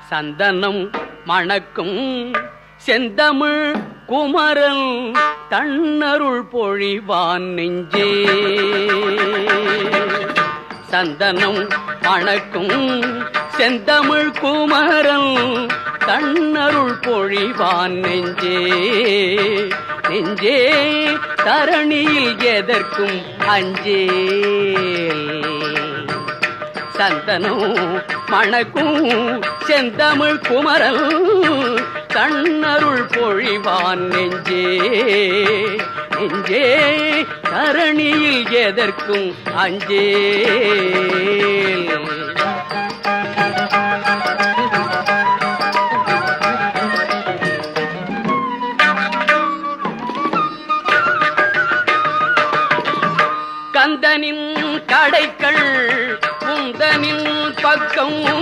சந்தனம் மணக்கும் செந்தமிழ் குமரன் தன்னருள் பொழிவான் நெஞ்சே. சந்தனம் மணக்கும் செந்தமிழ் குமரன் தன்னருள் பொழிவான் நெஞ்சே. நெஞ்சே தரணியில் எதற்கும் அஞ்சே. சந்தனம் மணக்கும் செந்தமிழ் குமரன் தன்னருள் பொழிவான் நெஞ்சே. நெஞ்சே தரணியில் எதற்கும் அஞ்சே. கந்தனின் கடைக்கள் குந்தனின் பக்கம்